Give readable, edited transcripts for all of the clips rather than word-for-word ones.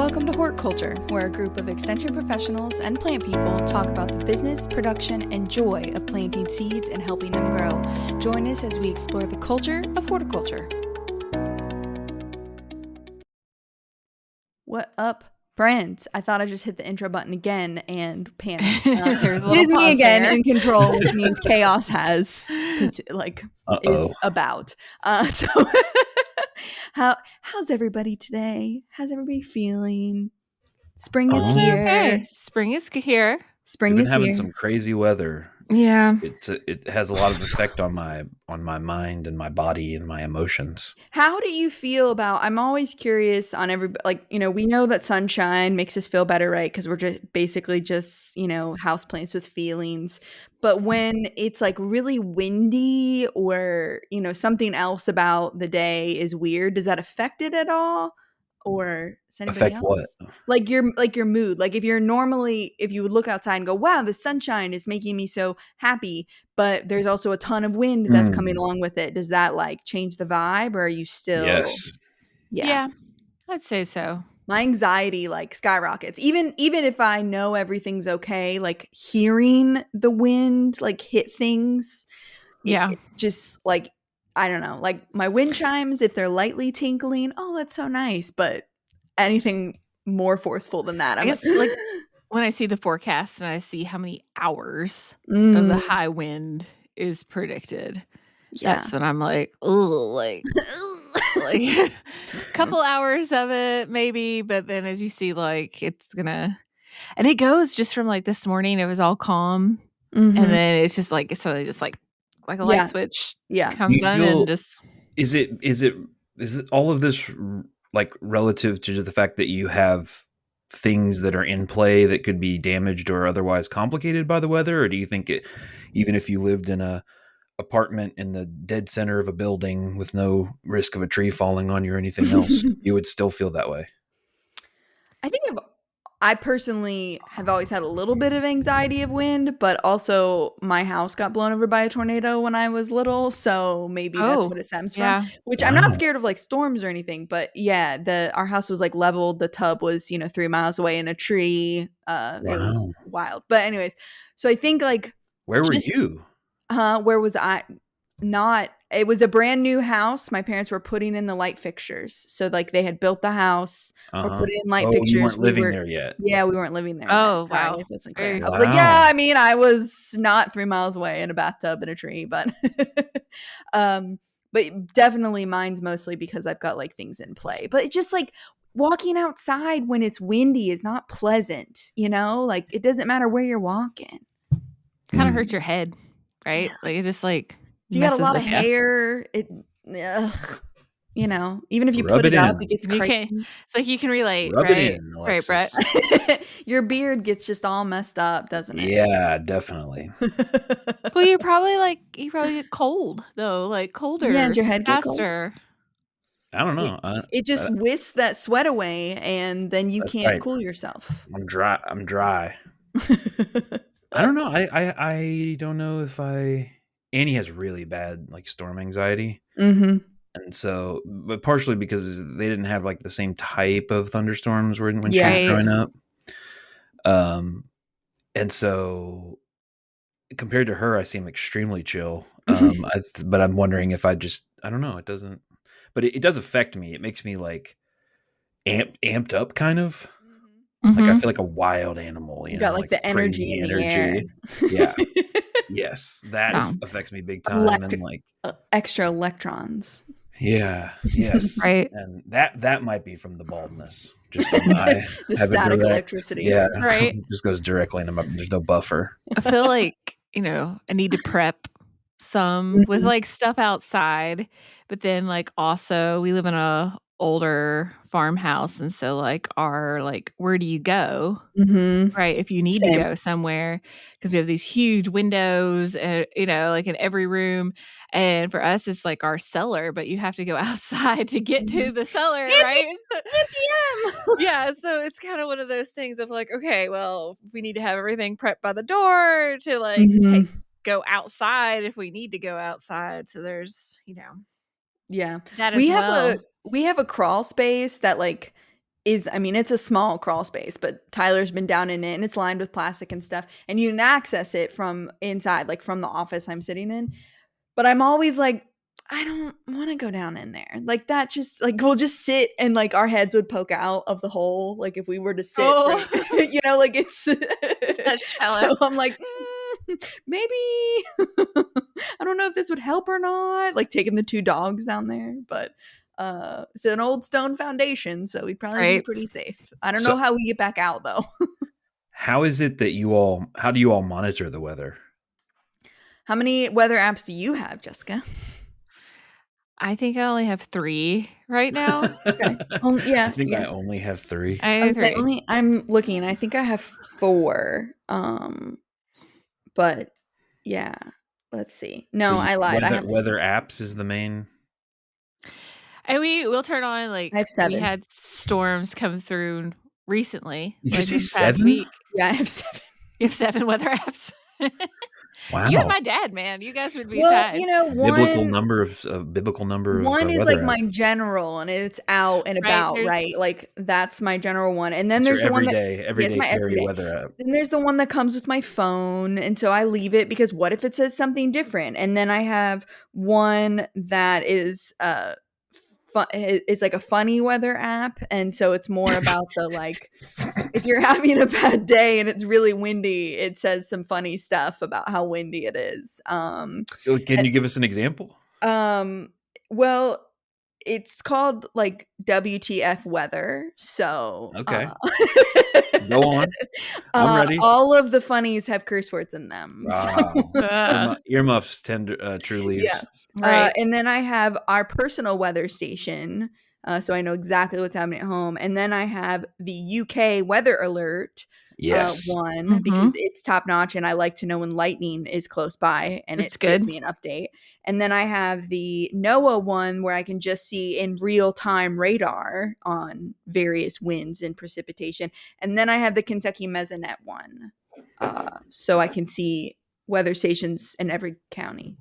Welcome to Hort Culture, where a group of extension professionals and plant people talk about the business, production, and joy of planting seeds and helping them grow. Join us as we explore the culture of horticulture. What up, friends? I thought I just hit the intro button again and panicked. There's a It little is me pause again there. in control, which means chaos is about. So how's everybody today? How's everybody feeling? Spring is here. Okay. Spring is here. Spring We've is been having here. some crazy weather. Yeah. It has a lot of effect on my mind and my body and my emotions. How do you feel about? I'm always curious on we know that sunshine makes us feel better, right? Because we're just basically houseplants with feelings. But when it's like really windy or something else about the day is weird, does that affect it at all? Or does anybody Affect else? what? Like your mood. Like if you would look outside and go, wow, the sunshine is making me so happy, but there's also a ton of wind that's coming along with it. Does that like change the vibe, or are you still? Yes. Yeah, I'd say so. My anxiety like skyrockets. Even if I know everything's okay, like hearing the wind like hit things. Yeah. It just like, I don't know, like my wind chimes, if they're lightly tinkling, oh, that's so nice. But anything more forceful than that, I I'm guess like when I see the forecast and I see how many hours of the high wind is predicted, that's when I'm like, oh, like a couple hours of it maybe, but then as you see, like it's gonna, and it goes just from like this morning, it was all calm, and then it's just like it's suddenly just like a light switch comes on and just. Is it all of this like relative to the fact that you have things that are in play that could be damaged or otherwise complicated by the weather, or do you think it, even if you lived in a apartment in the dead center of a building with no risk of a tree falling on you or anything else, you would still feel that way? I think I personally have always had a little bit of anxiety of wind, but also my house got blown over by a tornado when I was little, so maybe that's what it stems from. Which I'm not scared of like storms or anything, but yeah, our house was like leveled. The tub was 3 miles away in a tree. It was wild. But anyways, so I think like where were you? Where was I? It was a brand new house. My parents were putting in the light fixtures. So like they had built the house or put in light fixtures. You weren't living there yet. Yeah, we weren't living there Oh, yet. Sorry, wow. it wasn't clear. Wow. I was like, yeah, I mean, I was not 3 miles away in a bathtub in a tree, but but definitely mine's mostly because I've got like things in play. But it's just like walking outside when it's windy is not pleasant, like it doesn't matter where you're walking. Kind of hurts your head, right? Yeah. Like it just like if you got a lot of hair, even if you put it up, it gets crazy. It's like you can relate, Rub right? it in, right, Brett. Your beard gets just all messed up, doesn't it? Yeah, definitely. Well, you probably get cold though, like colder. Yeah, and your head faster. Get cold. I don't know. It just whisks that sweat away, and then you can't cool yourself. I'm dry. I don't know. I don't know if Annie has really bad like storm anxiety. And so, but partially because they didn't have like the same type of thunderstorms when she was growing up. And so compared to her, I seem extremely chill. But I'm wondering if I don't know. It doesn't, but it does affect me. It makes me like amped up kind of. Like I feel like a wild animal, you got know, like the energy in the air. Yeah. Yes. That affects me big time. And like extra electrons. Yeah. Yes. Right. And that might be from the baldness. Just on the static electricity. Yeah. Right. It just goes directly into there's no buffer. I feel like, I need to prep some with like stuff outside, but then like also we live in a older farmhouse, and so like where do you go, right, if you need to go somewhere, because we have these huge windows and like in every room, and for us it's like our cellar, but you have to go outside to get to the cellar, right? Yeah, so it's kind of one of those things of like, okay, well, we need to have everything prepped by the door to like go outside if we need to go outside, so there's that as we have a crawl space that like is, I mean, it's a small crawl space, but Tyler's been down in it and it's lined with plastic and stuff. And you can access it from inside, like from the office I'm sitting in. But I'm always like, I don't want to go down in there. Like that just like we'll just sit and like our heads would poke out of the hole. Like if we were to sit right, Oh, like it's such shallow. so I'm like, maybe I don't know if this would help or not. Like taking the two dogs down there, but it's an old stone foundation, so we'd probably be Right. pretty safe. I don't So know how we get back out though. how is it that how do you all monitor the weather? How many weather apps do you have, Jessica? I think I only have 3 right now. Okay. I Yeah, think yeah. I only have 3. I I have was saying, 3. I'm looking. I think I have 4. But yeah, let's see. So No, I lied. I have weather apps is the main. And we'll turn on, I have we 7. had storms come through recently, Did you like say this past 7? week. Yeah, I have 7. You have 7 weather apps? You and Wow. my dad, man, you guys would be Well, tied. Biblical number of one is weather like apps. my general and it's out and Right, about, there's right? Like that's my general one. And then It's your there's the one that yeah, it's everyday my carry everyday. weather app. Then there's the one that comes with my phone, and so I leave it because what if it says something different? And then I have one that is is like a funny weather app, and so it's more about the like if you're having a bad day and it's really windy, it says some funny stuff about how windy it is. Oh, can you give us an example? Um, well, it's called like WTF weather. So, Okay. Go on. I'm ready. all of the funnies have curse words in them. So, Wow. Ugh, Earmuffs tend true yeah. leaves. right. And then I have our personal weather station. So I know exactly what's happening at home. And then I have the UK weather alert Yes. one because Mhm. it's top notch and I like to know when lightning is close by and it That's gives good. me an update. And then I have the NOAA one where I can just see in real time radar on various winds and precipitation. And then I have the Kentucky Mesonet one. So I can see weather stations in every county.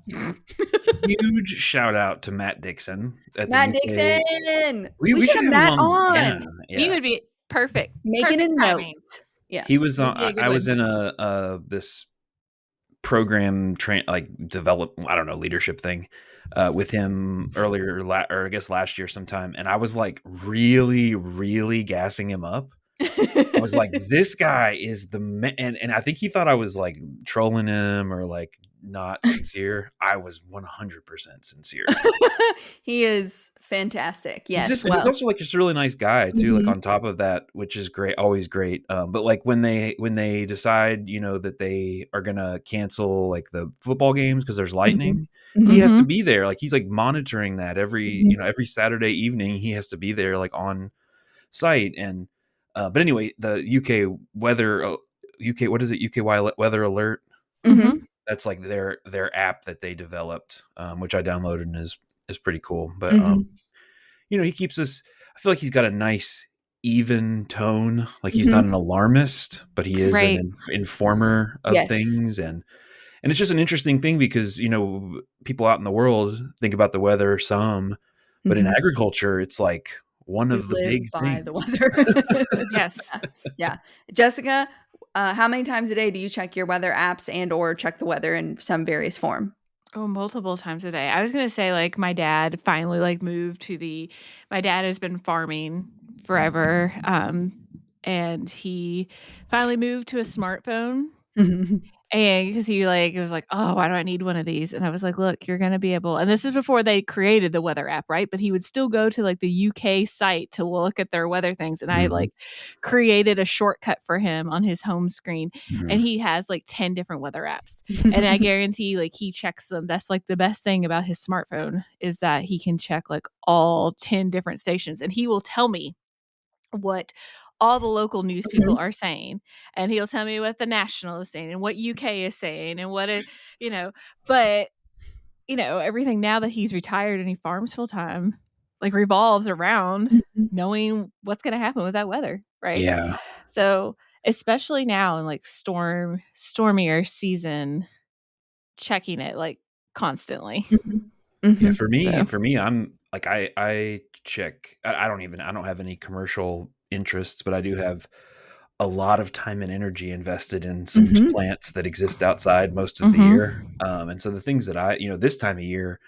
Huge shout out to Matt Dixon at the Matt UK. Dixon! We We should should have have him Matt on. Yeah, on. He yeah. would be perfect. Making a Perfect note. timing. Yeah. He was It'd on. be a good I was one. in this program like develop I don't know leadership thing with him earlier or I guess last year sometime, and I was like really gassing him up. I was like, this guy is the man, and I think he thought I was like trolling him or like not sincere. I was 100% sincere. He is fantastic. Yes. He's Well. also like just a really nice guy too. Like Mhm. on top of that, which is great, always great. But like when they decide, that they are gonna cancel like the football games because there's Mhm. lightning, he Mhm. has to Mhm. be there. Like he's like monitoring that Mhm. every Saturday evening. He has to be there like on site. And but anyway, the UK weather, UK what is it? weather alert. Mhm. Mhm. That's like their app that they developed, which I downloaded and is pretty cool. But Mhm. he keeps us. I feel like he's got a nice even tone. Like he's not Mhm. an alarmist, but he is an Right. informer of Yes. things, and it's just an interesting thing because people out in the world think about the weather some, but in Mhm. agriculture, it's like one We of the big live by the things. weather. Yes. Yeah. Yeah. Jessica, how many times a day do you check your weather apps and or check the weather in some various form? Oh, multiple times a day. I was gonna say, my dad finally, moved to the my dad has been farming forever, and he finally moved to a smartphone. And because he, was like, "Oh, why do I need one of these?" And I was like, "Look, you're gonna be able," and this is before they created the weather app, right? But he would still go to, the UK site to look at their weather things, and I, Mhm, created a shortcut for him on his home screen, and mhm. he has, 10 different weather apps, and I guarantee, he checks them. That's, the best thing about his smartphone is that he can check, all 10 different stations, and he will tell me what all the local news people Mhm. are saying, and he'll tell me what the National is saying and what UK is saying and what it you know, but, everything now that he's retired and he farms full time, revolves around Mhm. knowing what's gonna happen with that weather, right? Yeah, So, especially now in, stormier season, checking it, constantly. Mhm. yeah. Mhm. For me, So I'm like I check. I don't have any commercial interests, but I do have a lot of time and energy invested in some Mhm. plants that exist outside most of the Mhm. year. And so the things that this time of year,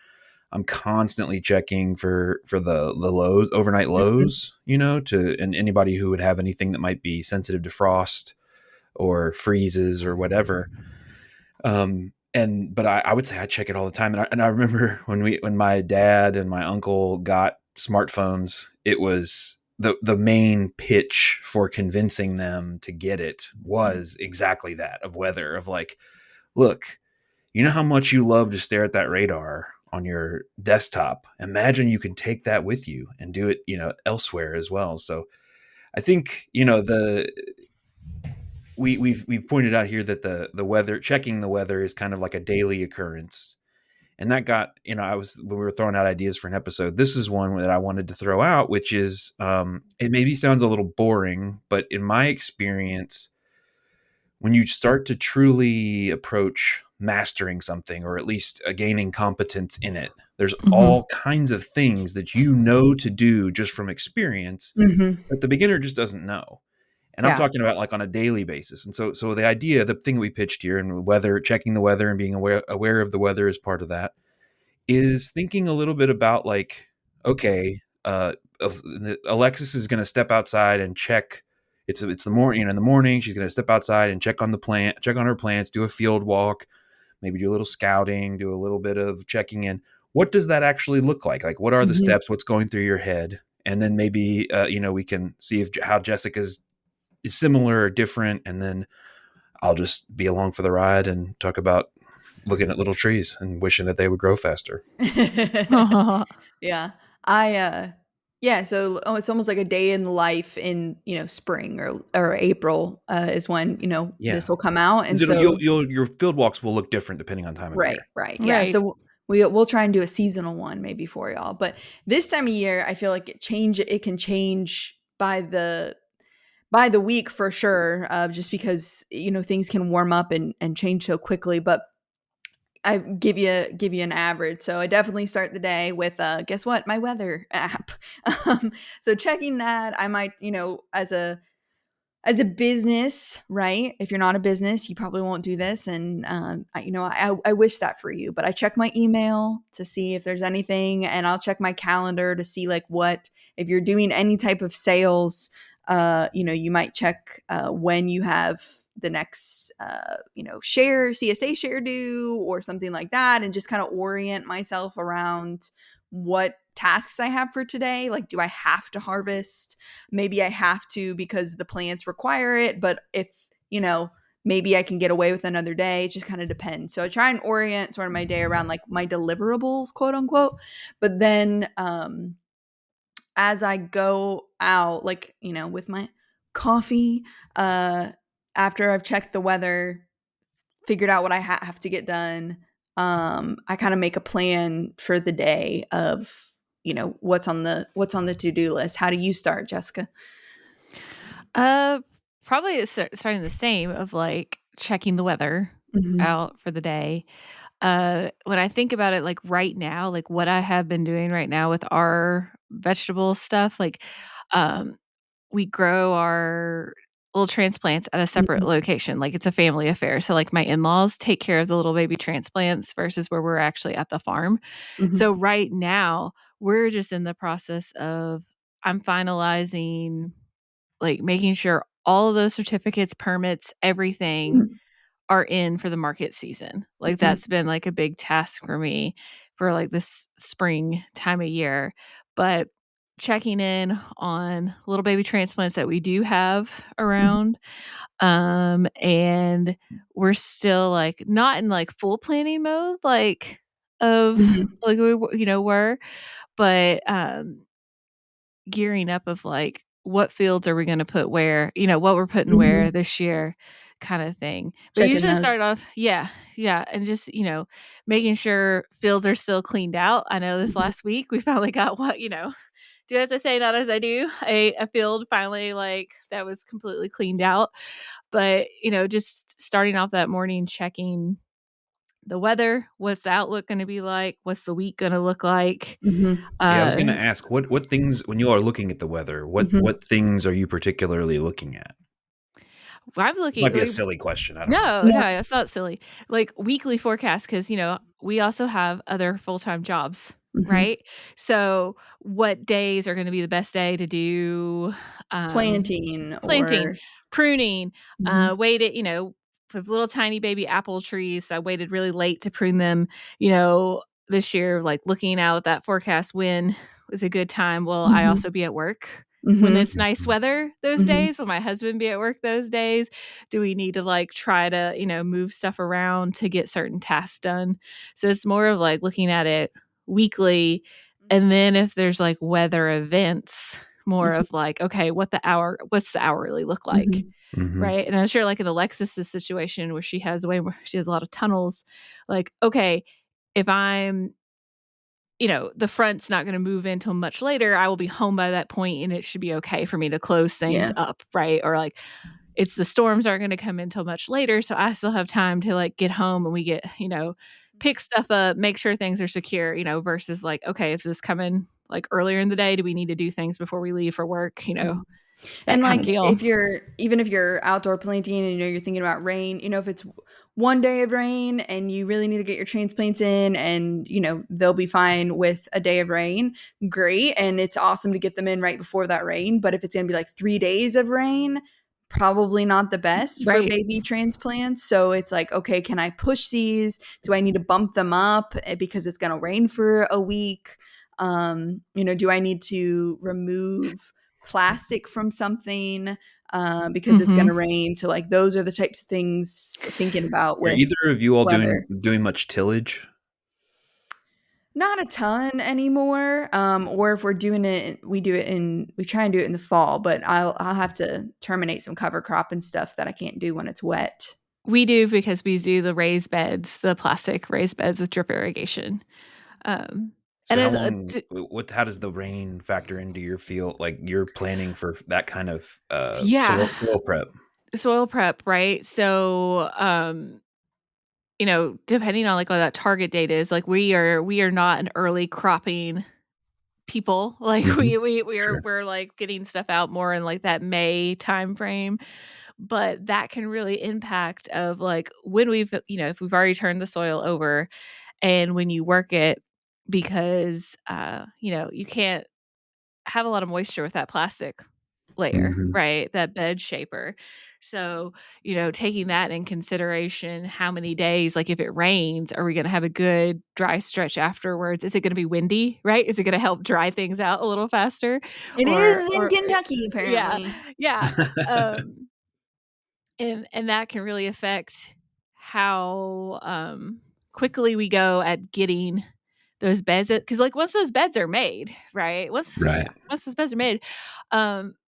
I'm constantly checking for the lows, overnight Mhm. lows, and anybody who would have anything that might be sensitive to frost or freezes or whatever. But I would say I check it all the time. And I remember when my dad and my uncle got smartphones, it was the main pitch for convincing them to get it was exactly that, of weather, of like, look, you know how much you love to stare at that radar on your desktop. Imagine you can take that with you and do it, elsewhere as well. So I think, we've pointed out here that the weather, checking the weather, is kind of like a daily occurrence. And that got, I was, when we were throwing out ideas for an episode, this is one that I wanted to throw out, which is, it maybe sounds a little boring, but in my experience, when you start to truly approach mastering something, or at least gaining competence in it, there's Mhm. all kinds of things that you know to do just from experience Mhm. that the beginner just doesn't know. And I'm Yeah. talking about like on a daily basis. And so the idea, the thing that we pitched here, and weather, checking the weather and being aware of the weather is part of that, is thinking a little bit about like, okay, Alexis is going to step outside and check. It's the morning. In the morning, she's going to step outside and check on the plant, check on her plants, do a field walk, maybe do a little scouting, do a little bit of checking in. What does that actually look like? Like, what are the Mhm. steps? What's going through your head? And then maybe we can see if how Jessica's is similar or different, and then I'll just be along for the ride and talk about looking at little trees and wishing that they would grow faster. Yeah. I, yeah, so, it's almost like a day in the life in, spring or April, is when, Yeah, this will come out, and because so your field walks will look different depending on time of right, year. right, yeah, Right. so we'll try and do a seasonal one maybe for y'all, but this time of year, I feel like it can change by the week for sure, just because, things can warm up and change so quickly, but I give you an average. So I definitely start the day with guess what? My weather app. So checking that, I might, as a business, right? If you're not a business, you probably won't do this, and I wish that for you. But I check my email to see if there's anything, and I'll check my calendar to see like what if you're doing any type of sales. You might check when you have the next, share CSA share due or something like that, and just kind of orient myself around what tasks I have for today. Like, do I have to harvest? Maybe I have to because the plants require it, but if, maybe I can get away with another day. It just kind of depends. So I try and orient sort of my day around like my deliverables, quote unquote. But then as I go out, like, with my coffee, uh, after I've checked the weather, figured out what I have to get done, I kind of make a plan for the day of, what's on the to-do list. How do you start, Jessica? Uh, Probably it's starting the same of, like, checking the weather Mhm. out for the day. When I think about it, like, right now, like, what I have been doing right now with our vegetable stuff, like, um, we grow our little transplants at a separate Mhm. location, like, it's a family affair, so, like, my in-laws take care of the little baby transplants versus where we're actually at the farm. Mhm. So right now, we're just in the process of I'm finalizing, like, making sure all of those certificates, permits, everything Mhm. are in for the market season. Like, Mhm. that's been, like, a big task for me for, like, this spring time of year, but checking in on little baby transplants that we do have Mhm. around, and we're still, like, not in, like, full planning mode, like, of Mhm. like, were, but, gearing up of, like, what fields are we gonna put where, what we're putting where Mhm. this year kinda thing. But Checking usually those. start off yeah, yeah, and just, making sure fields are still cleaned out. I know this Mhm. last week we finally got do as I say, not as I do, a field finally, like, that was completely cleaned out. But, just starting off that morning checking the weather, what's the outlook going to be like, what's the week going to look like. Mhm. Yeah, I was Uh, gonna ask what things when you are looking at the weather, Mhm. what things are you particularly looking at? I'm This looking might be a like, silly question. I don't know. no, no, Yeah. that's not silly. Like weekly forecast, because we also have other full time jobs, Mhm. right? So, what days are going to be the best day to do um, Planting planting, or pruning? Mhm. Waited, with little tiny baby apple trees. I waited really late to prune them. You know, this year, like looking out at that forecast, when was a good time? Will I Mhm. also be at work? When Mhm. it's nice Mhm. weather those Mhm. days? Will my husband be at work those days? Do we need to like try to, move stuff around to get certain tasks done? So it's more of like looking at it weekly. And then if there's like weather events, more Mhm. of like, okay, what's the hour really look like? Mhm. Mhm. Right. And I'm sure like in Alexis's situation where she has a lot of tunnels, like, okay, if I'm the front's not going to move in till much later, I will be home by that point and it should be okay for me to close things Yeah. up, right? Or like it's the storms aren't going to come in till much later, so I still have time to like get home and we get, pick stuff up, make sure things are secure, versus like, okay, if this coming like earlier in the day, do we need to do things before we leave for work, Mhm. that And kind of like deal. if you're even if you're outdoor planting and you're thinking about rain, if it's one day of rain and you really need to get your transplants in and they'll be fine with a day of rain, great. And it's awesome to get them in right before that rain. But if it's gonna be like 3 days of rain, probably not the best for Right. baby transplants. So it's like, okay, can I push these? Do I need to bump them up because it's gonna rain for a week? Do I need to remove plastic from something because it's going Mhm. to rain? So like those are the types of things thinking about Are with either of you all weather. doing much tillage? Not a ton anymore. Or if we're doing it, we try and do it in the fall, but I'll have to terminate some cover crop and stuff that I can't do when it's wet. We do because we do the raised beds, the plastic raised beds with drip irrigation. So And how as long how does the rain factor into your field? Like you're planning for that kind of yeah, soil prep. soil prep, right? So, depending on like what that target date is, like we are not an early cropping people. Like Mhm. Sure. we're like getting stuff out more in like that May time frame. But that can really impact of like when if we've already turned the soil over and when you work it, because you can't have a lot of moisture with that plastic layer, Mhm. right? That bed shaper. So, taking that in consideration, how many days, like if it rains, are we going to have a good dry stretch afterwards? Is it going to be windy, right? Is it going to help dry things out a little faster? It Or, is in or, Kentucky, yeah, apparently. yeah. Um, and that can really affect how quickly we go at getting those beds, because like once those beds are made, right, Right. once those beds are made,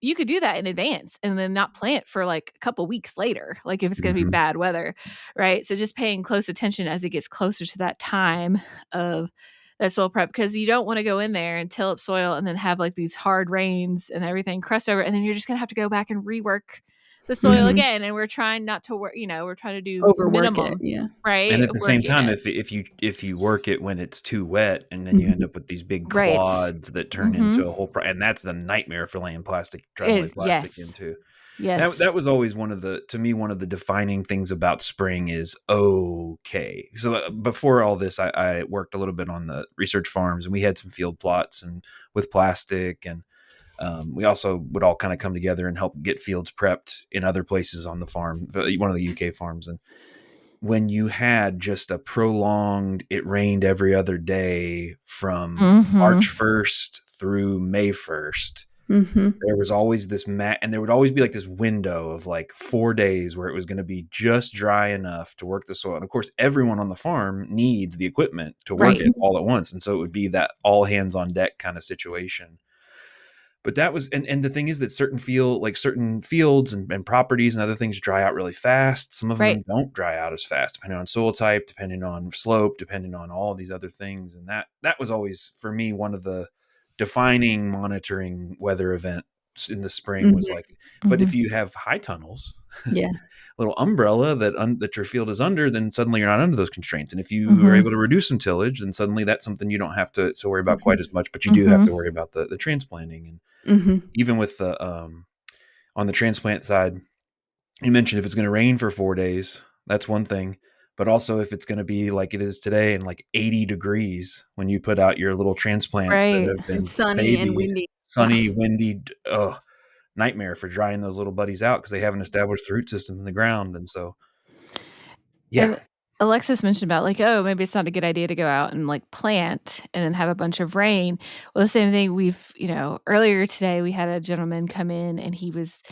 you could do that in advance and then not plant for like a couple weeks later, like if it's going to be Mhm. bad weather, right? So just paying close attention as it gets closer to that time of that soil prep, because you don't want to go in there and till up soil and then have like these hard rains and everything crust over, and then you're just going to have to go back and rework the soil Mhm. again. And we're trying not to work, we're trying to do Overwork it. minimum, Yeah. And right? at the same Working time, it. if you work it when it's too wet, and then you end Mhm. up with these big Right. clods that turn Mhm. into a whole and that's the nightmare for trying to lay It plastic yes. into. That Yes. that was always one of the defining things about spring is okay. So before all this, I worked a little bit on the research farms, and we had some field plots and with plastic, and we also would all kind of come together and help get fields prepped in other places on the farm, one of the UK farms. And when you had just a prolonged, it rained every other day from Mhm. March 1st through May 1st, Mhm. there was always and there would always be like this window of like 4 days where it was going to be just dry enough to work the soil. And of course, everyone on the farm needs the equipment to work Right. it all at once. And so it would be that all hands on deck kind of situation. But that was, and the thing is that certain fields and properties and other things dry out really fast. Some of Right. them don't dry out as fast, depending on soil type, depending on slope, depending on all of these other things. And that was always for me one of the defining monitoring weather event in the spring was Mhm. like. But if Mhm. you have high tunnels, Yeah. little umbrella that your field is under, then suddenly you're not under those constraints. And if you are Mhm. able to reduce some tillage, then suddenly that's something you don't have to worry about quite Mhm. as much. But you do have to Mhm. worry about the transplanting. And Mhm. even with the on the transplant side, you mentioned if it's going to rain for 4 days, that's one thing. But also if it's going to be like it is today and like 80 degrees when you put out your little transplants that Right. have And been sunny and babied, windy. Yeah. sunny, windy, nightmare for drying those little buddies out because they haven't established the root system in the ground. And so, yeah, And Alexis mentioned about like, oh, maybe it's not a good idea to go out and like plant and then have a bunch of rain. Well, the same thing earlier today we had a gentleman come in and he was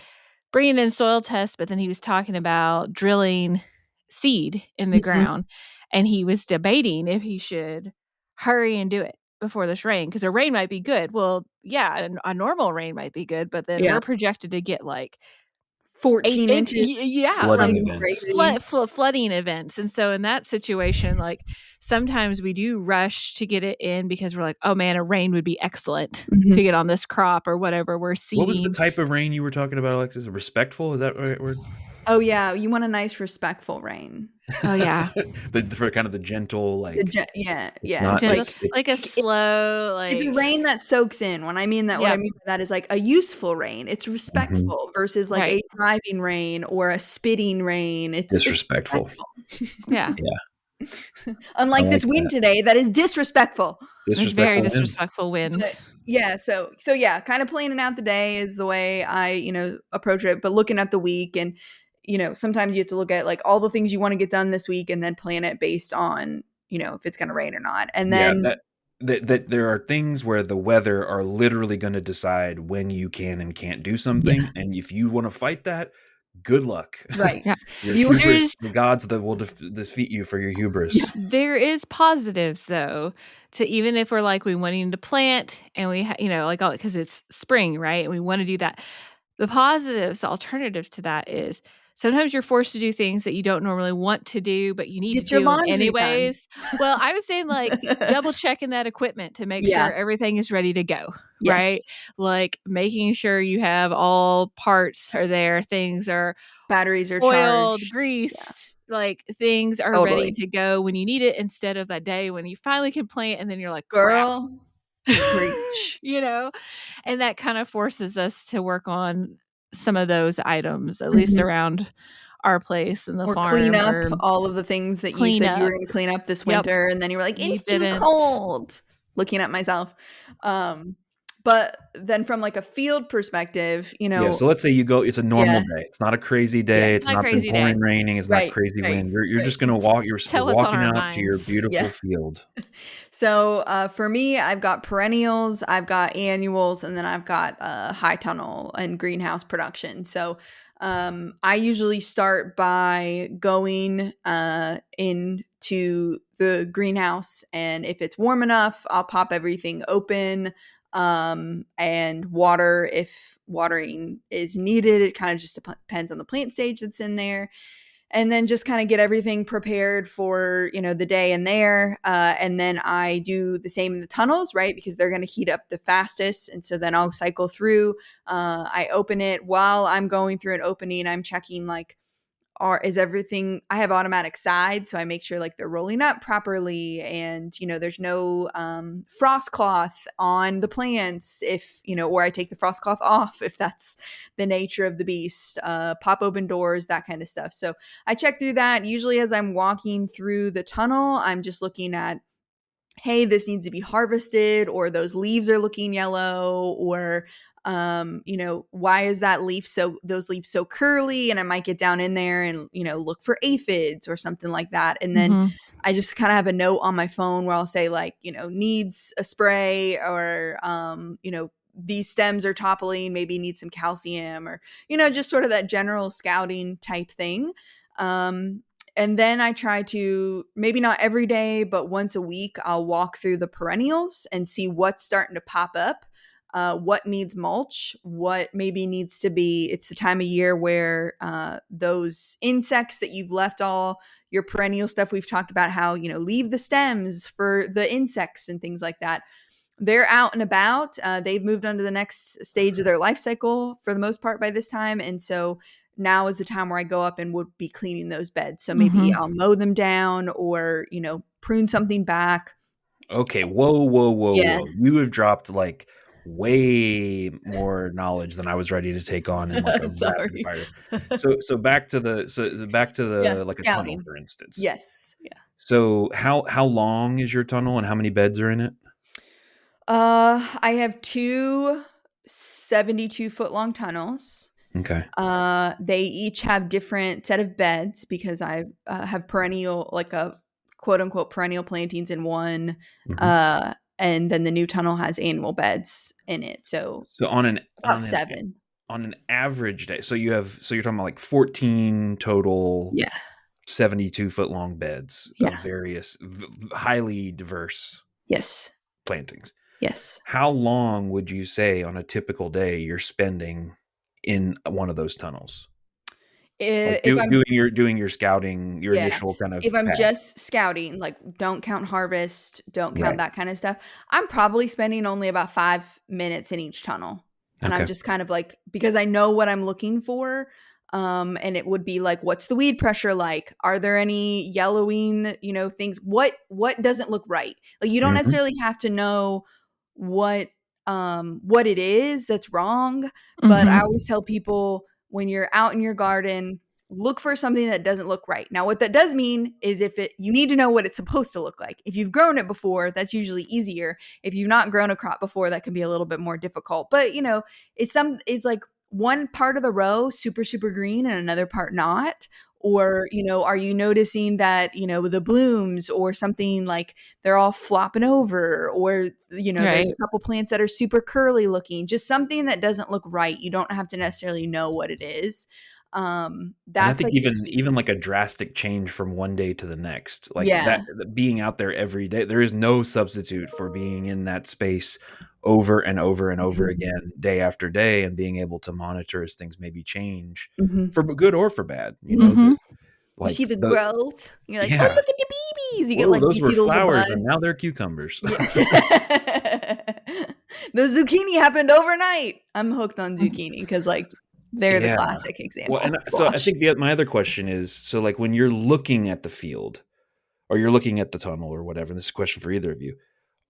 bringing in soil tests, but then he was talking about drilling seed in the Mhm. ground and he was debating if he should hurry and do it before this rain because a rain might be good. Well, yeah, a normal rain might be good, but then Yeah. we're projected to get like 8 14 inch inches, yeah, flooding like, something events. crazy. flooding events, and so in that situation, like, sometimes we do rush to get it in because we're like, "Oh, man, a rain would be excellent to Mhm. get on this crop," or whatever we're What was the seeding. type of rain you were talking about, Alexis? Respectful? Is that the right word? Oh, yeah, you want a nice respectful rain. Oh, yeah. But for kind of the gentle, The like, ge Yeah, it's yeah, not, like, Gentle it's like a it slow, it's a like rain that soaks in. When I mean that what I Yep, mean by that is, like, a useful rain. It's mhm, respectful versus, like, right. a driving rain or a spitting rain. It's disrespectful. respectful. Yeah. Yeah, I Unlike like this wind that. today that is disrespectful. It's very Disrespectful wind. disrespectful wind. But yeah, so yeah, kind of planning out the day is the way I, approach it, but looking at the week and sometimes you have to look at like all the things you want to get done this week and then plan it based on, if it's going to rain or not. And Yeah, then that there are things where the weather are literally gonna decide when you can and can't do yeah, something, and if you wanna fight that, good luck. right. Yeah. Your You hubris, There's the gods that will defeat you for your yeah. hubris. There is positives though to even if we're like we wanting to plant and like all because it's spring, right? And we want to do that. The positives, the alternative to that is sometimes you're forced to do things that you don't normally want to do, but you need to Get your do them laundry done. anyways. Well, I was saying like double checking that equipment to make Yeah. sure everything is ready to go, right? Yes. Like making sure you have all parts are there, things are Batteries are oiled, charged. Yeah, greased, like, things are ready totally. to go when you need it instead of that day when you finally can plant and then you're like, "Crap." Girl, preach. You know? And that kind of forces us to work on some of those items, at least Mhm. around our place and the Or clean farm up or all of the things that you clean said you were up. gonna clean up this Yep. winter, and then you were like, You "It's too didn't. cold." Looking at myself. Um, but then from, like, a field perspective, Yeah, so let's say you go, it's a normal yeah, day. It's not a crazy yeah, day, It's it's not a not been crazy day. pouring raining, it's not right, crazy right, wind. You're right. just gonna you're Tell what's on walking our out to your minds. Yeah. beautiful field. So, for me, I've got perennials, I've got annuals, and then I've got, high tunnel and greenhouse production. So, I usually start by going, into the greenhouse, and if it's warm enough, I'll pop everything open, and water if watering is needed. It kind of just depends on the plant stage that's in there, and then just kind of get everything prepared for the day in there, and then I do the same in the tunnels, right, because they're going to heat up the fastest, and so then I'll cycle through. I open it. While I'm going through an opening, I'm checking like, is everything, I have automatic sides, so I make sure like they're rolling up properly, and there's no frost cloth on the plants, if or I take the frost cloth off if that's the nature of the beast. Pop open doors, that kind of stuff. So I check through that. Usually as I'm walking through the tunnel, I'm just looking at, hey, this needs to be harvested, or those leaves are looking yellow, or why is those leaves so curly? And I might get down in there and look for aphids or something like that. And then Mhm. I just kind of have a note on my phone where I'll say like, needs a spray, or these stems are toppling, maybe need some calcium, or just sort of that general scouting type thing. um and then I try to, maybe not every day, but once a week, I'll walk through the perennials and see what's starting to pop up, what needs mulch, what maybe needs to be. It's the time of year where those insects that you've left all your perennial stuff, we've talked about how, leave the stems for the insects and things like that. they're out and about. They've moved on to the next stage of their life cycle for the most part by this time. And so now is the time where I go up and would be cleaning those beds. So maybe Mhm. I'll mow them down or, prune something back. Okay, whoa, whoa, whoa, Yeah. whoa. You have dropped like way more knowledge than I was ready to take on in like a rapid Sorry. fire. So back to Yeah, like a tunnel, scouting. for instance. Yes. Yeah. So how long is your tunnel and how many beds are in it? I have two 72-foot long tunnels. Okay. They each have different set of beds because I have perennial, like a quote unquote perennial plantings in one. Hmm. And then the new tunnel has annual beds in it. So So on an about seven. on an average day, so you're talking about like 14 total Yeah. 72-foot long beds Yeah. of various highly diverse Yes. plantings. Yes. How long would you say on a typical day you're spending in one of those tunnels? Like If I'm doing your scouting, your Yeah. initial kind If of I'm pass. just scouting, like, don't count harvest, don't count Right. that kinda stuff, I'm probably spending only about 5 minutes in each tunnel, and I'm Okay. just kind of, like, because I know what I'm looking for, and it would be like, what's the weed pressure like? Are there any yellowing, things? What doesn't look right? Like, you don't Mhm. necessarily have to know what, what it is that's wrong, but I Mhm. always tell people, when you're out in your garden, look for something that doesn't look right. Now, what that does mean is you need to know what it's supposed to look like. If you've grown it before, that's usually easier. If you've not grown a crop before, that can be a little bit more difficult. But it's like one part of the row super super green and another part not. Or, are you noticing that, the blooms or something like they're all flopping over, or, there's a Right. couple plants that are super curly looking, just something that doesn't look right. You don't have to necessarily know what it is. And I That's think like the key. even like a drastic change from one day to the next, like Yeah. being out there every day, there is no substitute for being in that space over and over and over Mhm. again, day after day, and being able to monitor as things maybe change Mhm. for good or for bad. Mhm. You see Like the the growth. You're like, "Oh, yeah. look at the babies." You get Whoa, like those you were see the little flowers and now buds. they're cucumbers. Yeah. The zucchini happened overnight. I'm hooked on zucchini because, like, they're the Yeah. classic Well, example. and so I Squash. think my other question is, so like when you're looking at the field or you're looking at the tunnel or whatever, and this is a question for either of you.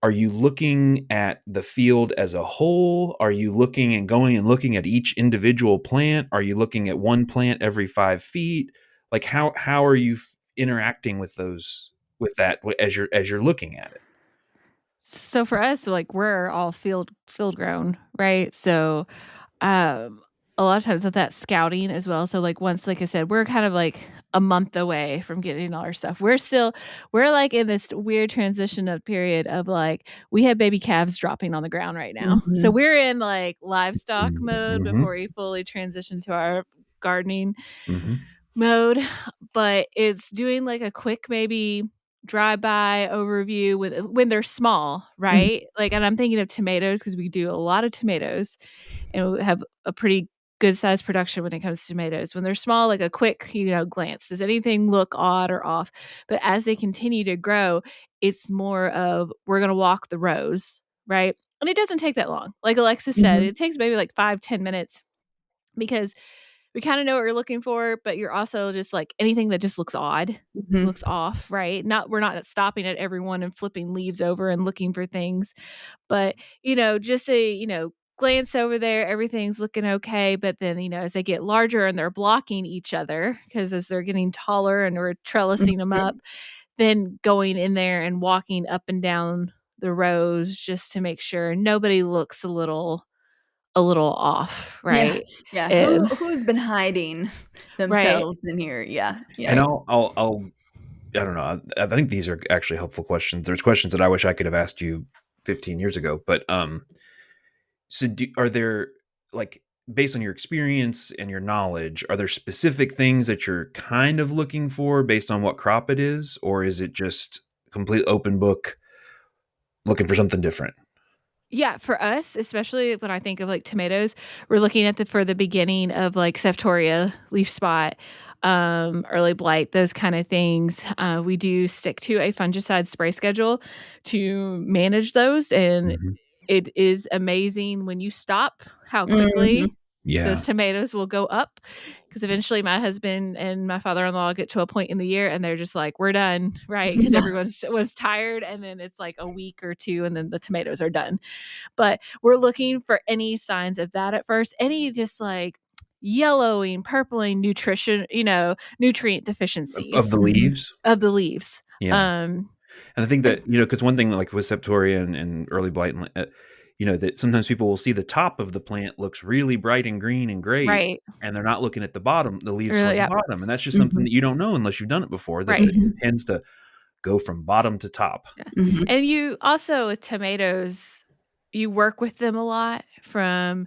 Are you looking at the field as a whole? Are you looking and going and looking at each individual plant? Are you looking at one plant every 5 feet? Like how are you interacting with those with that as you're looking at it? So for us, like, we're all field grown, right? So, um, a lot of times with that scouting as well, so, like, once like I said, we're kind of, like, a month away from getting all our stuff. We're, like, in this weird transition of period of, like, we have baby calves dropping on the ground right now. So Mhm. we're in, like, livestock mode before Mhm. we fully transition to our gardening Mhm. mode, but it's doing, like, a quick maybe drive-by overview with when they're small, Mhm. right? Like, and I'm thinking of tomatoes because we do a lot of tomatoes, and we have a pretty good sized production when it comes to tomatoes. When they're small, like a quick, glance. Does anything look odd or off? But as they continue to grow, it's more of we're gonna walk the rows, right? And it doesn't take that long. Like Alexis said, Mhm. it takes maybe like 5-10 minutes because we kinda know what we're looking for, but you're also just like anything that just looks odd, Mhm. looks off, right? We're not stopping at every one and flipping leaves over and looking for things, but, just a, glance over there, everything's looking okay, but then, as they get larger and they're blocking each other, because as they're getting taller and we're trellising them up, Mhm. then going in there and walking up and down the rows just to make sure nobody looks a little off, Yeah. right? Yeah. And Who's been hiding right. themselves in here? Yeah. Yeah. And Right. I'll I don't know. I think these are actually helpful questions. There's questions that I wish I could have asked you 15 years ago, but so are there like based on your experience and your knowledge, are there specific things that you're kind of looking for based on what crop it is, or is it just complete open book looking for something different? Yeah, for us, especially when I think of, like, tomatoes, we're looking at the beginning of, like, Septoria leaf spot. early blight, those kind of things. We do stick to a fungicide spray schedule to manage those, and Mhm. it is amazing when you stop how Mhm. quickly those Yeah. tomatoes will go up, because eventually my husband and my father-in-law get to a point in the year and they're just like, we're done, right? Because everyone's was tired, and then it's like a week or two and then the tomatoes are done. But we're looking for any signs of that at first, any just like yellowing, purpling nutrition, nutrient Of deficiencies the Mhm. leaves? of the leaves. Yeah. Um, And I think but that, because one thing like with septoria and early blight, and that sometimes people will see the top of the plant looks really bright and green and great, right. and they're not looking at the bottom, the leaves Or, toward the yeah, bottom, and that's just something Mhm. that you don't know unless you've done it before, that right. it Mhm. tends to go from bottom to top. Yeah. Mhm. And you also with tomatoes, you work with them a lot from,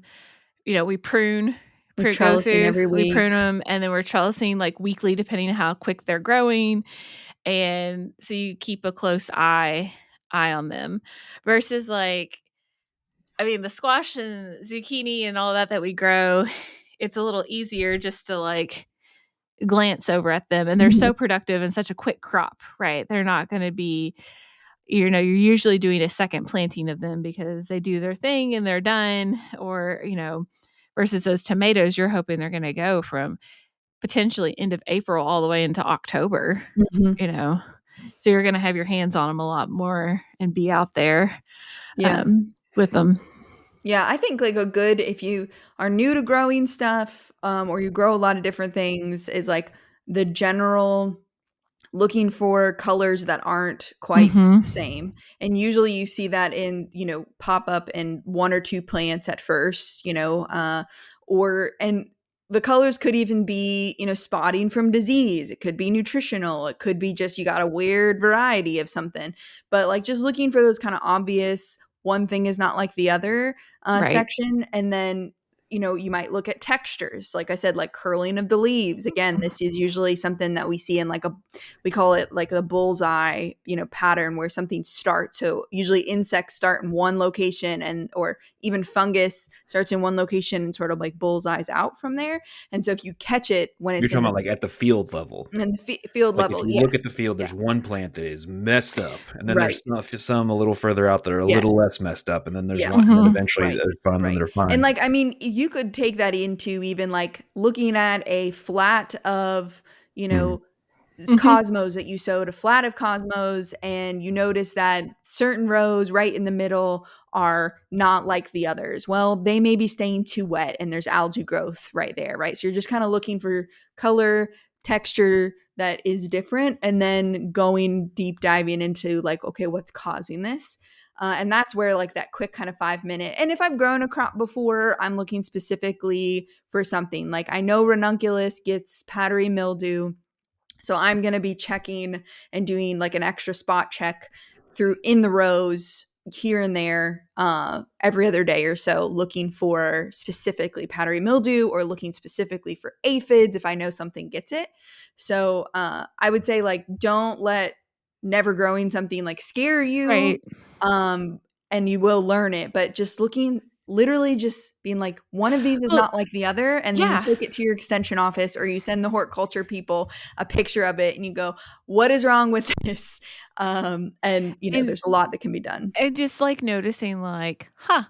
we Like go trellising through, every we week. prune them, and then we're trellising like weekly depending on how quick they're growing. And so you keep a close eye on them versus like, I mean, the squash and zucchini and all that we grow, it's a little easier just to like glance over at them, and they're Mhm. so productive and such a quick crop, right? They're not going to be, you're usually doing a second planting of them because they do their thing and they're done, or, versus those tomatoes, you're hoping they're going to go from potentially end of April all the way into October, Mhm. you know. So you're going to have your hands on them a lot more and be out there Yeah. with them. Yeah, I think like a good if you are new to growing stuff, or you grow a lot of different things, is like the general looking for colors that aren't quite Mhm. the same. And usually you see that in, pop up in one or two plants at first, and the colors could even be, spotting from disease. It could be nutritional. It could be just you got a weird variety of something. But like just looking for those kind of obvious one thing is not like the other Right. section. And then you might look at textures. Like I said, like curling of the leaves. Again, this is usually something that we see in like we call it like the bullseye, pattern where something starts. So usually insects start in one location or even fungus starts in one location and sort of like bullseyes out from there. And so if you catch it when You're it's talking about like at the field level. in the field Like, if level, you yeah, look at the field, yeah, there's one plant that is messed up, and then right, there's some a little further out that are a yeah, little less messed up, and then there's yeah, one, and then Mhm. eventually right, there's fine, then right. they're And fine. like, I mean, you could take that into even like looking at a flat of, you Mhm. know, Mhm. cosmos that you sowed, a flat of cosmos, and you notice that certain rows right in the middle are not like the others. Well, they may be staying too wet and there's algae growth right there, right? So you're just kind of looking for color, texture that is different, and then going deep diving into like, okay, what's causing this? And that's where like that quick kind of 5 minute. And if I've grown a crop before, I'm looking specifically for something like I know ranunculus gets powdery mildew, so I'm going to be checking and doing like an extra spot check through in the rows here and there every other day or so, looking for specifically powdery mildew or looking specifically for aphids if I know something gets it. So I would say like don't let never growing something like scare you, Right. um, and you will learn it. But just looking literally just being like one of these is Well, not like the other, and then you yeah. take it to your extension office or you send the horticulture people a picture of it and you go, what is wrong with this? And And there's a lot that can be done. and just like noticing like, huh,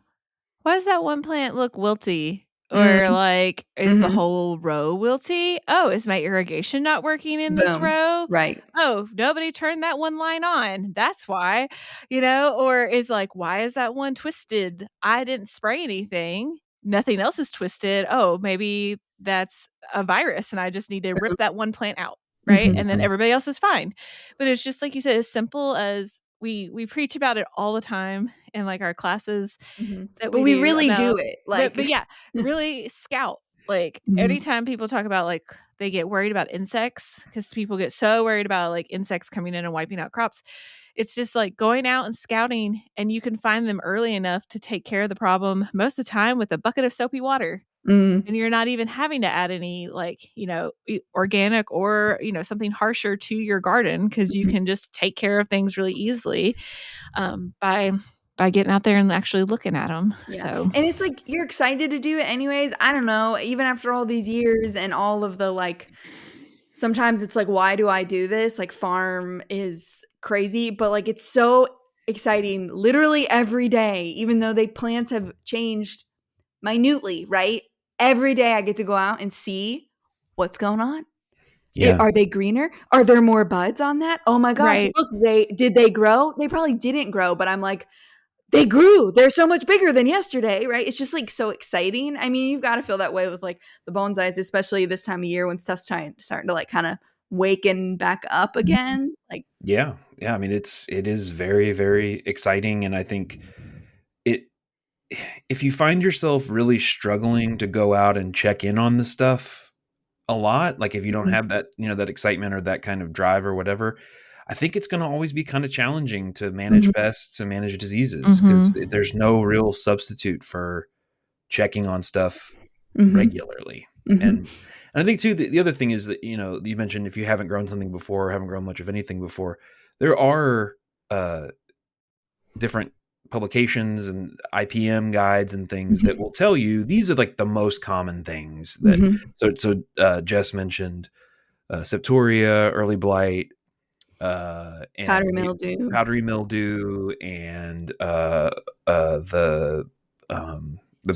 why does that one plant look wilty? Mm, Or like, is the mhm. whole row wilty? Oh, is my irrigation not working in this Boom. row? Right. Oh, nobody turned that one line on. That's why, or is like, why is that one twisted? I didn't spray anything. Nothing else is twisted. Oh, maybe that's a virus and I just need to rip Boom. that one plant out. Right. Mhm. And then Mhm. everybody else is fine. But it's just like you said, as simple as we preach about it all the time in like our classes Mhm. that But we we do really do about, it, but like but yeah, really scout. Like, Mhm. anytime people talk about, like, they get worried about insects because people get so worried about, like, insects coming in and wiping out crops. It's just, like, going out and scouting, and you can find them early enough to take care of the problem most of the time with a bucket of soapy water, Mm. and you're not even having to add any, like, organic or, something harsher to your garden because you Mhm. can just take care of things really easily, by getting out there and actually looking at them. Yeah, So and it's like you're excited to do it anyways. I don't know, even after all these years and all of the, like, sometimes it's like, why do I do this? Like, farm is crazy, but like, it's so exciting literally every day, even though the plants have changed minutely, right? Every day I get to go out and see what's going on. Yeah. Are they greener? Are there more buds on that? Oh my gosh, Right. look, they grow? They probably didn't grow, but I'm like, they grew. They're so much bigger than yesterday, right? It's just like so exciting. I mean, you've got to feel that way with like the bonsais, especially this time of year when stuff's starting to like kind of waken back up again. Like, Yeah. Yeah. I mean, it is very, very exciting. And I think it, if you find yourself really struggling to go out and check in on the stuff a lot, like if you don't mhm, have that, that excitement or that kind of drive or whatever, I think it's going to always be kind of challenging to manage mhm, pests and manage diseases because Mhm. there's no real substitute for checking on stuff mhm, regularly. mhm, And I think too, the other thing is that, you mentioned if you haven't grown something before or haven't grown much of anything before, there are uh, different publications and IPM guides and things that mhm, will tell you these are like the most common things that. mhm. So Jess mentioned septoria, early blight, Powdery and mildew, powdery mildew, and the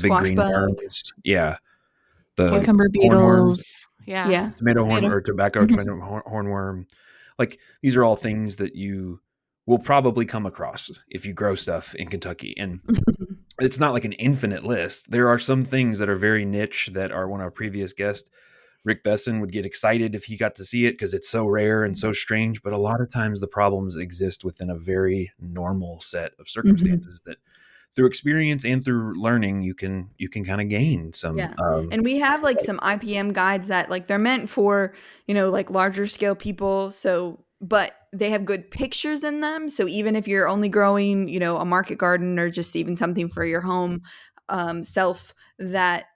big squash green bug. worms. Yeah, the Yep. Cucumber hornworms, beetles. Yeah. Yeah. tomato horn Tomato. or tobacco Mhm. tomato hornworm. Like these are all things that you will probably come across if you grow stuff in Kentucky. And it's not like an infinite list. There are some things that are very niche that are one of our previous guests, Rick Besson, would get excited if he got to see it because it's so rare and so strange. But a lot of times the problems exist within a very normal set of Mhm. circumstances that through experience and through learning you can kind of gain some Yeah. And we have like some IPM guides that like they're meant for, like larger scale people. So, but they have good pictures in them. So even if you're only growing, a market garden or just even something for your home self, that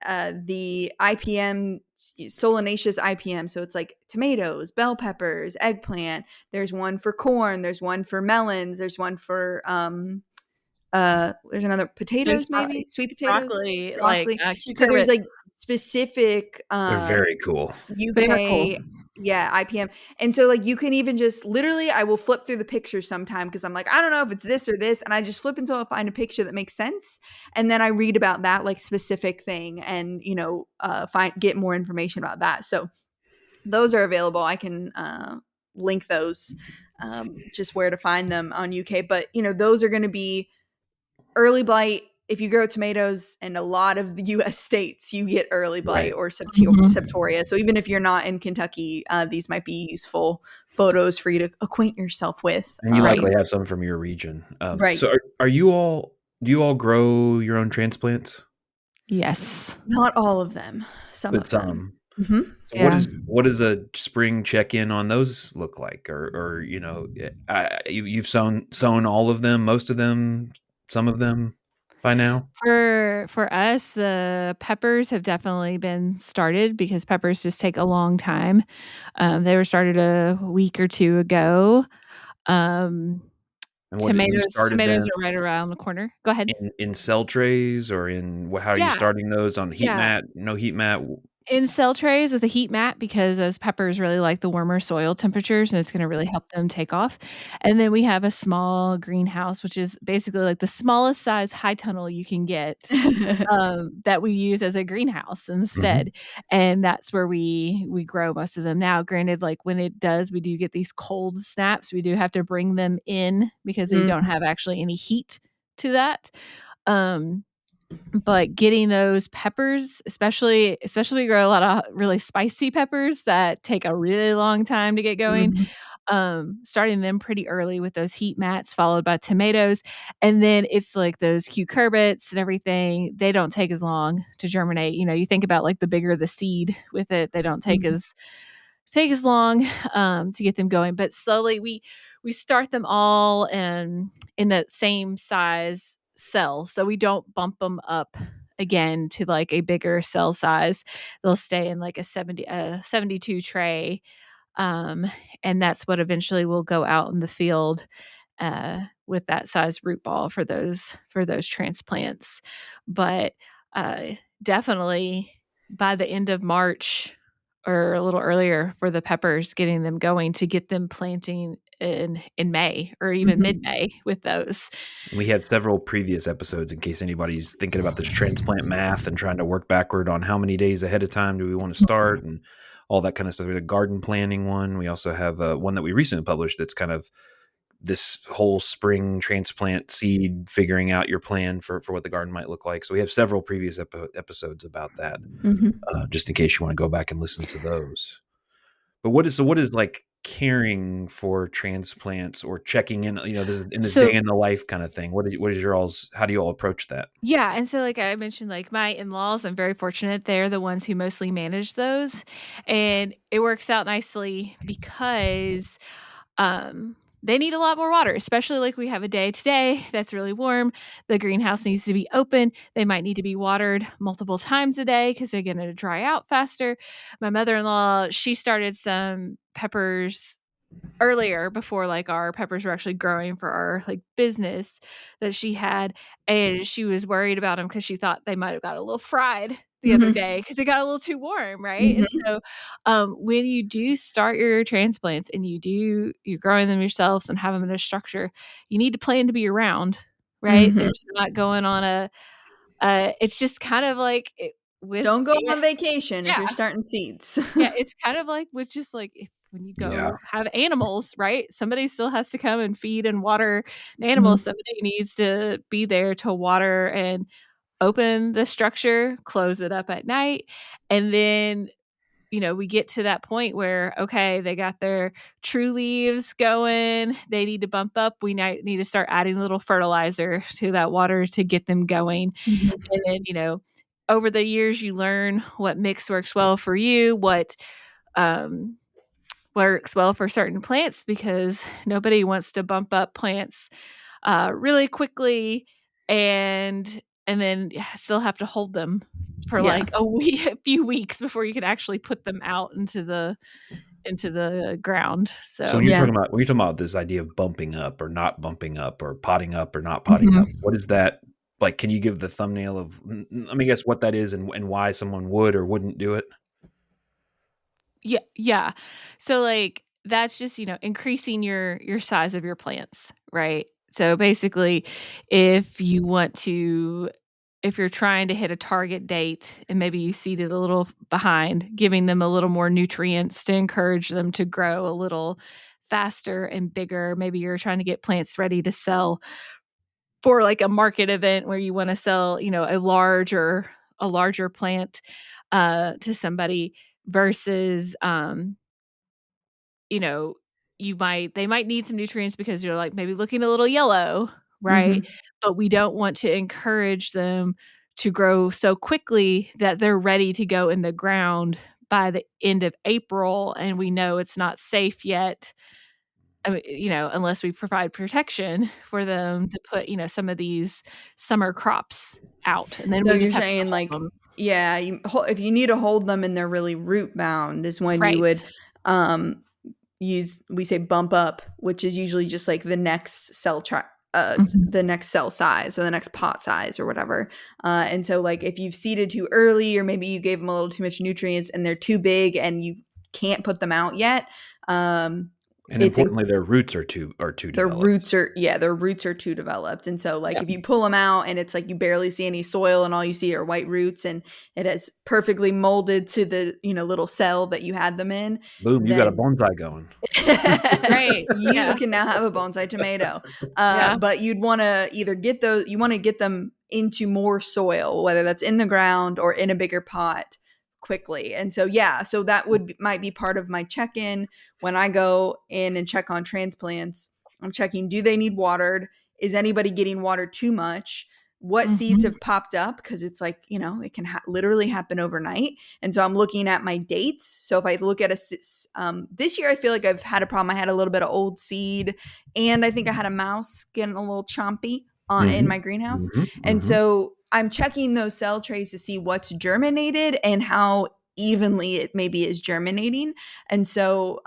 the IPM, solanaceous IPM, so it's like tomatoes, bell peppers, eggplant. There's one for corn. There's one for melons. There's one for there's another There's potatoes, maybe sweet potatoes, broccoli, like, broccoli. So there's cucurbit. like specific they're very cool. They are cool. UK, yeah, IPM. And so like you can even just literally I will flip through the pictures sometime because I'm like, I don't know if it's this or this. And I just flip until I find a picture that makes sense. And then I read about that like specific thing and find get more information about that. So those are available. I can link those just where to find them on UK. But those are gonna be early blight. If you grow tomatoes in a lot of the US states, you get early blight Right. or Mhm. septoria. So even if you're not in Kentucky, these might be useful photos for you to acquaint yourself with. And you Right. likely have some from your region. Right. So are you all do you all grow your own transplants? Yes. Not all of them, some But of them. some. Hmm. So Yeah. what does a spring check in on those look like? Or you've sown all of them, most of them, some of them by now? For us, the peppers have definitely been started because peppers just take a long time. They were started a week or 2 ago. Um, And what you started tomatoes them are right around the corner. Go ahead. in cell trays or how are you Yeah, starting those on heat yeah. mat? No heat mat? In cell trays with a heat mat because those peppers really like the warmer soil temperatures, and it's gonna really help them take off. And then we have a small greenhouse, which is basically like the smallest size high tunnel you can get, that we use as a greenhouse Mhm. instead, and that's where we grow most of them now. Granted, like, when it does we do get these cold snaps, we do have to bring them in because they don't Mhm. have actually any heat to that. Um but getting those peppers, especially we grow a lot of really spicy peppers that take a really long time to get going, Mhm. starting them pretty early with those heat mats, followed by tomatoes, and then it's like those cucurbits and everything, they don't take as long to germinate. You think about, like, the bigger the seed with it, they don't Mhm. take as long, to get them going, but slowly we start them all in that same size cell, so we don't bump them up again to, like, a bigger cell size. They'll stay in, like, a 72 tray, um, and that's what eventually will go out in the field, with that size root ball for those transplants. But, definitely by the end of March, or a little earlier for the peppers, getting them going to get them planting in May or even Mhm. mid-May with those. We had several previous episodes in case anybody's thinking about this transplant math and trying to work backward on how many days ahead of time do we want to start and all that kind of stuff. We had a garden planning one. We also have one that we recently published that's kind of this whole spring transplant seed, figuring out your plan for what the garden might look like. So we have several previous episodes about that, Mhm. just in case you want to go back and listen to those. But what is like caring for transplants or checking in, this is in this day So in the life kind of thing. What is your all's, how do you all approach that? yeah, and so, like I mentioned, like, my in-laws, I'm very fortunate, they're the ones who mostly manage those, and it works out nicely because, they need a lot more water, especially, like, we have a day today that's really warm, the greenhouse needs to be open, they might need to be watered multiple times a day because 'cause they're gonna dry out faster. My mother-in-law, she started some peppers earlier before, like, our peppers were actually growing for our, like, business that she had, and she was worried about them because she thought they might have got a little fried the other Mhm. day because it got a little too warm, right? And Mhm. so, when you do start your transplants and you're growing them yourselves and have them in a structure, you need to plan to be around, right? They're Mhm. just not going on a it's just kind of like it with Don't go a on vacation if yeah. you're starting seeds. Yeah, it's kind of like with just like if when you Yeah. go have animals, right? Somebody still has to come and feed and water the animals. Mhm. Somebody needs to be there to water and open the structure, close it up at night. And then, we get to that point where, okay, they got their true leaves going. They need to bump up. We need to start adding a little fertilizer to that water to get them going. Mhm. And then, over the years, you learn what mix works well for you, um, works well for certain plants because nobody wants to bump up plants really quickly and then still have to hold them for Yeah. like a week, a few weeks before you can actually put them out into the ground. So So Yeah. when you're talking about this idea of bumping up or not bumping up or not potting up, Mhm. what is that like? Can you give the thumbnail of, let me guess what that is and why someone would or wouldn't do it? yeah, yeah. So like that's just, increasing your size of your plants, right? So basically if you're trying to hit a target date and maybe you seeded a little behind, giving them a little more nutrients to encourage them to grow a little faster and bigger. Maybe you're trying to get plants ready to sell for like a market event where you want to sell, a larger plant to somebody versus you know, they might need some nutrients because you're, like, maybe looking a little yellow, right? Mhm. But we don't want to encourage them to grow so quickly that they're ready to go in the ground by the end of April, and we know it's not safe yet, I mean, unless we provide protection for them to put, some of these summer crops out, and then So we you're just have to saying, hold like, them. yeah, if you need to hold them and they're really root bound is when you Right. would, um, we say bump up, which is usually just, like, Mhm. the next cell size or the next pot size or whatever, and so, like, if you've seeded too early or maybe you gave them a little too much nutrients and they're too big and you can't put them out yet, um, And it's importantly, their roots are too developed. their roots are too developed, and so, like, Yep. if you pull them out and it's like you barely see any soil and all you see are white roots and it has perfectly molded to the, little cell that you had them in, Boom, you got a then bonsai going. Right. you Yeah. can now have a bonsai tomato. Yeah. But you'd wanna either you wanna get them into more soil, whether that's in the ground or in a bigger pot quickly. And so, yeah, so that might be part of my check-in when I go in and check on transplants. I'm checking, do they need watered? Is anybody getting watered too much? What seeds Mhm. have popped up? Because it's like, it can literally happen overnight. And so I'm looking at my dates. So if I look at this year, I feel like I've had a problem. I had a little bit of old seed, and I think I had a mouse getting a little chompy in Mhm. my greenhouse. Mhm. And Mhm. so I'm checking those cell trays to see what's germinated and how evenly it maybe is germinating. And so,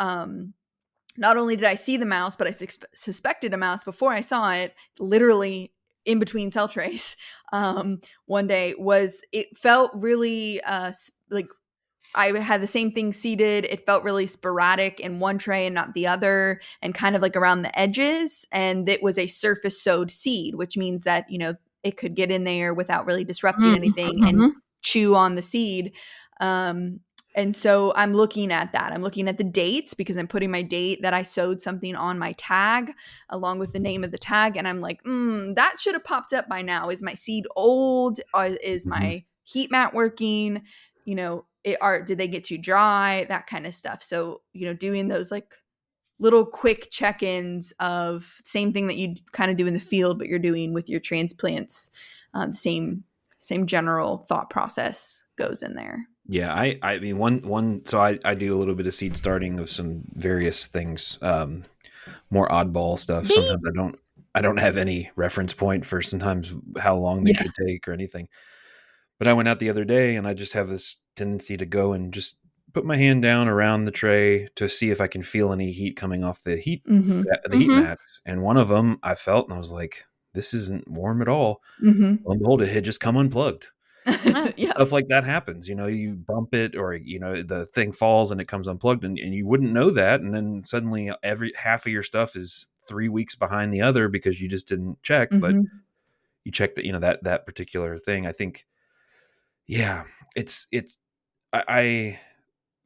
not only did I see the mouse, but I suspected a mouse before I saw it, literally in between cell trays. One day was it felt really like I had the same thing seeded. It felt really sporadic in one tray and not the other, and kind of like around the edges. And it was a surface sowed seed, which means that, it could get in there without really disrupting anything and Mm-hmm. chew on the seed. Um, and so I'm looking at that. I'm looking at the dates because I'm putting my date that I sowed something on my tag along with the name of the tag. And I'm like, that should have popped up by now. Is my seed old? Is Mm-hmm. my heat mat working? Did they get too dry? That kind of stuff. So, doing those like little quick check-ins of same thing that you kind of do in the field, but you're doing with your transplants. The same general thought process goes in there. Yeah, I mean one so I do a little bit of seed starting of some various things, more oddball stuff. Beep. Sometimes I don't have any reference point for sometimes how long they Yeah. should take or anything. But I went out the other day and I just have this tendency to go and just put my hand down around the tray to see if I can feel any heat coming off Mm-hmm. the heat mats. And one of them I felt and I was like, this isn't warm at all. Mm-hmm. Lo and behold, it had just come unplugged. Yep. Stuff like that happens, you bump it or, the thing falls and it comes unplugged and you wouldn't know that. And then suddenly every half of your stuff is 3 weeks behind the other because you just didn't check, but Mm-hmm. you checked that, that particular thing. I think, yeah, I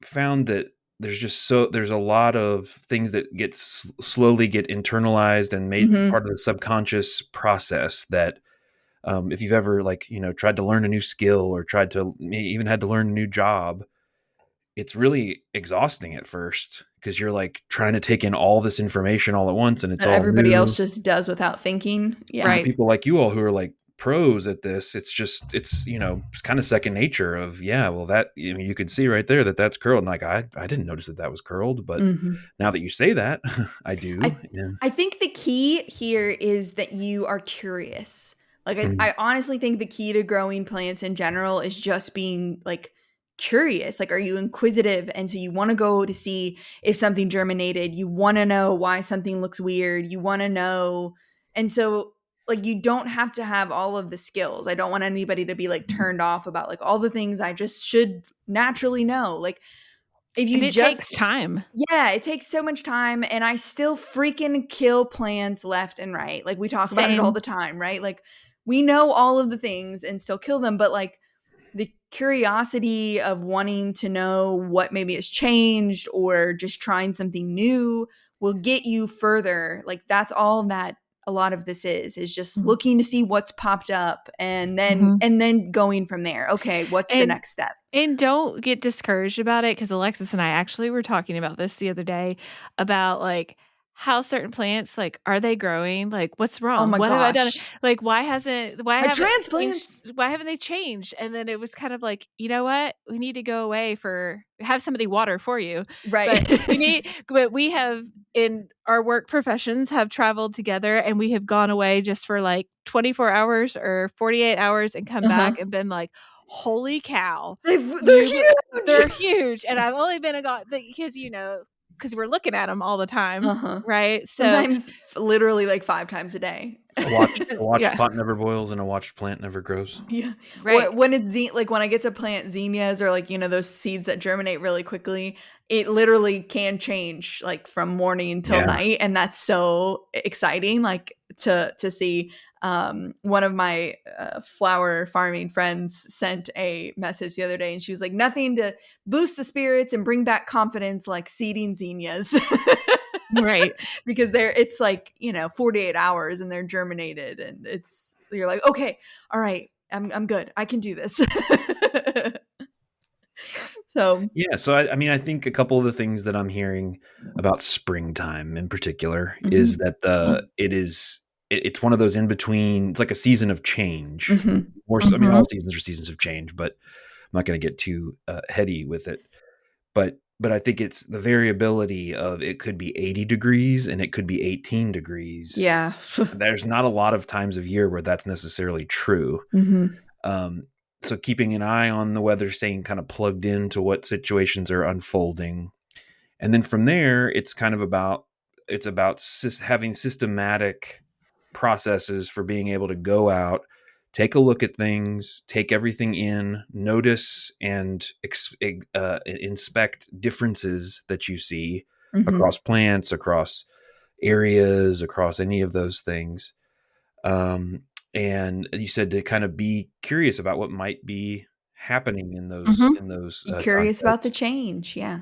found that there's a lot of things that slowly get internalized and made Mm-hmm. part of the subconscious process that, if you've ever tried to learn a new skill or even had to learn a new job, it's really exhausting at first because you're like trying to take in all this information all at once and it's That all everybody else new. just does without thinking. And Yeah. for Right. people like you all who are like pros at this, it's kind of second nature of, yeah, well you can see right there that that's curled. And like, I didn't notice that was curled, but Mm-hmm. now that you say that, I do. I And I think the key here is that you are curious. Like I honestly think the key to growing plants in general is just being like curious. Like, are you inquisitive? And so you want to go to see if something germinated. You want to know why something looks weird. You want to know. And so like you don't have to have all of the skills. I don't want anybody to be like turned off about like all the things I just should naturally know. Like if And you it takes just time. yeah, it takes so much time and I still freaking kill plants left and right. Like we talk about it all Same. the time, right? Like we know all of the things and still kill them, but like the curiosity of wanting to know what maybe has changed or just trying something new will get you further. Like that's all that a lot of this is just looking to see what's popped up and then Mm-hmm. and then going from there. Okay, what's the And next step? And don't get discouraged about it because Alexis and I actually were talking about this the other day about like how certain plants like are they growing? Like what's Oh wrong? my What have I done? gosh. Like why My haven't changed transplants. why haven't they changed? And then it was kind of like, you know what? We need to go away for have somebody water for you. Right. But we have in our work professions have traveled together and we have gone away just for like 24 hours or 48 hours and come Uh-huh. back and been like, holy cow, They're they're huge. huge, and I've only been because because we're looking at them all the time, Uh-huh. right? So, Sometimes literally like 5 times a day. a watched yeah, pot never boils and a watched plant never grows. Yeah. right. When it's like when I get to plant zinnias or like, those seeds that germinate really quickly, it literally can change like from morning till Yeah. night. And that's so exciting. Like to see, one of my flower farming friends sent a message the other day and she was like, nothing to boost the spirits and bring back confidence like seeding zinnias. Right. Because it's like 48 hours and they're germinated and you're like, okay, all right, I'm good, I can do this. So Yeah, so I mean, I think a couple of the things that I'm hearing about springtime in particular is mhm, that it's one of those in between. It's like a season of change. mhm, More so, I mean, Mhm. all seasons are seasons of change, but I'm not going to get too heady with it. But I think it's the variability of it could be 80 degrees and it could be 18 degrees. yeah. There's not a lot of times of year where that's necessarily true. Mhm, Um, so keeping an eye on the weather, staying kind of plugged into what situations are unfolding, and then from there, it's about having systematic processes for being able to go out, take a look at things, take everything in, notice and inspect differences that you see Mhm. across plants, across areas, across any of those things. Um, and you said to kind of be curious about what might be happening Mhm. in those Be curious about the contexts. change, yeah.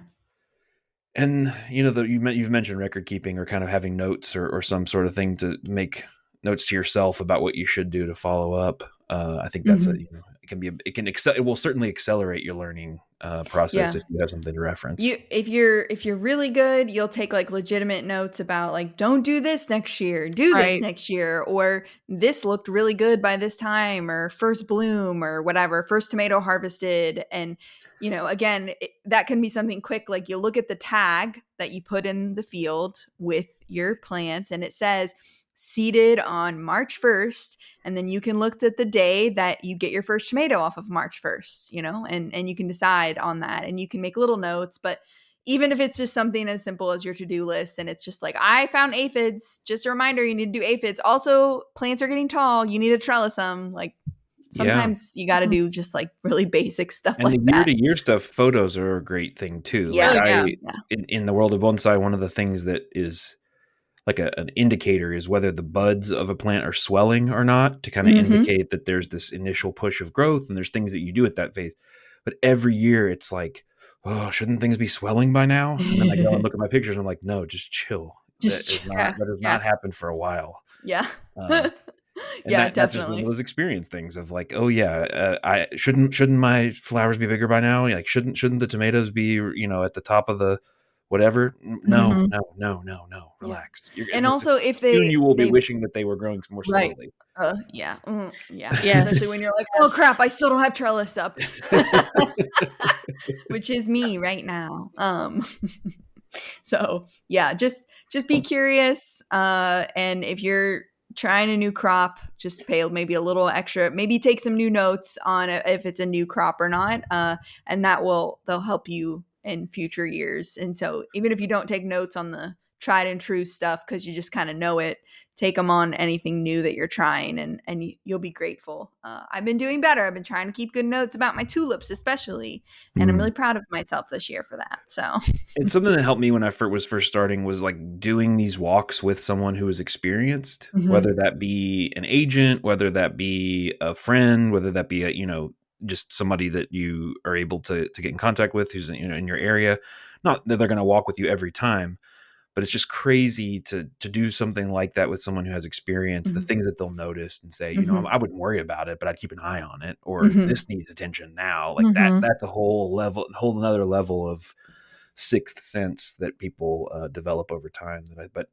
And you've mentioned record keeping or kind of having notes or some sort of thing to make notes to yourself about what you should do to follow up. I think that's Mhm. it can be it will certainly accelerate your learning process Yeah. if you have something to reference. You if you're really good, you'll take, like, legitimate notes about, like, "Don't do this next year, do this Right. next year," or "This looked really good by this time," or "First bloom," or whatever, "First tomato harvested," and, again, that can be something quick, like, you look at the tag that you put in the field with your plant, and it says, "Seeded on March 1st," and then you can look at the day that you get your first tomato off of March 1st, and you can decide on that, and you can make little notes. But even if it's just something as simple as your to-do list, and it's just like, I found aphids, just a reminder, you need to do aphids. Also, plants are getting tall, you need to trellis them. Like, Yeah. sometimes you got to Mhm. do just like really basic stuff And the like year that. to year stuff, photos are a great thing too. Like Oh, Yeah. yeah. Yeah. in the world of bonsai, one of the things that is like an indicator is whether the buds of a plant are swelling or not, to kind of Mm-hmm. indicate that there's this initial push of growth and there's things that you do at that phase. But every year it's like, oh, shouldn't things be swelling by now? And then I go and look at my pictures and I'm like, no, just chill. Just Yeah. That has Yeah. not happened for a while. yeah. Uh, and Yeah, that's just one of definitely. those experience things of like, oh yeah, I shouldn't my flowers be bigger by now? Like shouldn't the tomatoes be at the top of the whatever? No, Mhm. no, no, no, no. Yeah. Relax. And also, if Soon you will be they've wishing that they were growing more right. slowly. Yeah. Yeah. Especially when Yes. you're like, "Oh crap, Yes. I still don't have trellis up." Which is me right now. So, yeah, just be curious, and if you're trying a new crop, just pay maybe a little extra, maybe take some new notes on if it's a new crop or not, and they'll help you in future years. And so, even if you don't take notes on the tried and true stuff because you just kind of know it, take them on anything new that you're trying, and you'll be grateful. I've been doing better. I've been trying to keep good notes about my tulips especially, and I'm Mm. really proud of myself this year for that. So And something that helped me when I was first starting was like doing these walks with someone who was experienced, Mhm. whether that be an agent, whether that be a friend, whether that be just somebody that you are able to get in contact with who's in your area. Not that they're going to walk with you every time, but it's just crazy to do something like that with someone who has experience. The Mhm. things that they'll notice and say, Mhm. I wouldn't worry about it, but I'd keep an eye on it, or Mhm. this needs attention now. Like that. Mhm. That's a whole another level of sixth sense that people develop over time. But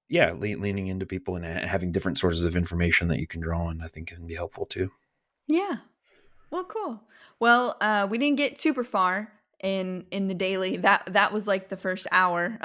yeah, leaning into people and having different sources of information that you can draw on, I think can be helpful too. Yeah. Well, cool. Well, we didn't get super far in the daily. That was like the first hour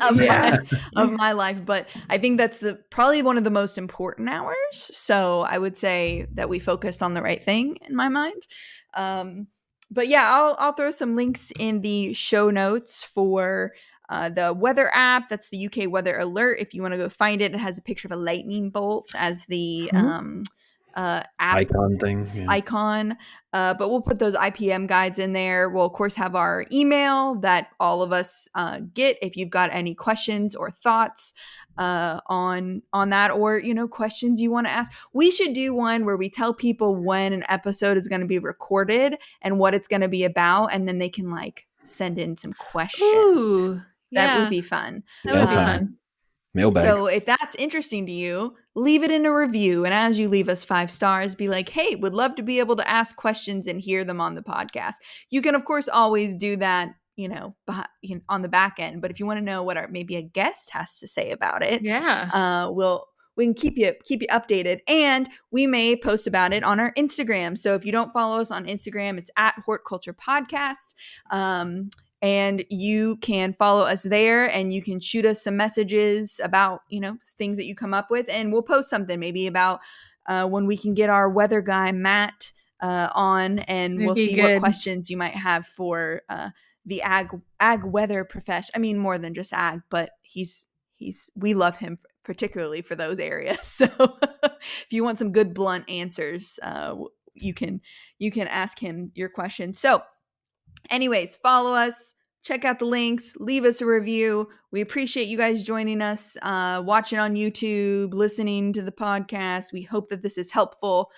of Yeah. my life, but I think that's the probably one of the most important hours. So I would say that we focused on the right thing in my mind. Um, but yeah, I'll throw some links in the show notes for the weather app. That's the UK Weather Alert. If you want to go find it, it has a picture of a lightning bolt as the Mhm. app Icon thing, yeah. icon. But we'll put those IPM guides in there. We'll, of course, have our email that all of us get if you've got any questions or thoughts on that, or questions you want to ask. We should do one where we tell people when an episode is going to be recorded and what it's going to be about, and then they can like send in some questions. Ooh, That would yeah, be fun. that would Mail be time, Um, fun. mailbag. so if that's interesting to you, leave it in a review. And as you leave us 5 stars, be like, hey, would love to be able to ask questions and hear them on the podcast. You can, of course, always do that, on the back end. But if you want to know what maybe a guest has to say about it, Yeah. we can keep you updated, and we may post about it on our Instagram. So if you don't follow us on Instagram, it's at Hort Culture Podcast. And you can follow us there, and you can shoot us some messages about things that you come up with, and we'll post something maybe about when we can get our weather guy Matt on, and It'd we'll be see what good. questions you might have for the ag weather profession. I mean, more than just ag, but we love him particularly for those areas. So if you want some good blunt answers, you can ask him your question. So Anyways, follow us, check out the links, leave us a review. We appreciate you guys joining us, watching on YouTube, listening to the podcast. We hope that this is helpful,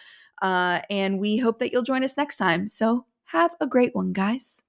and we hope that you'll join us next time. So have a great one, guys.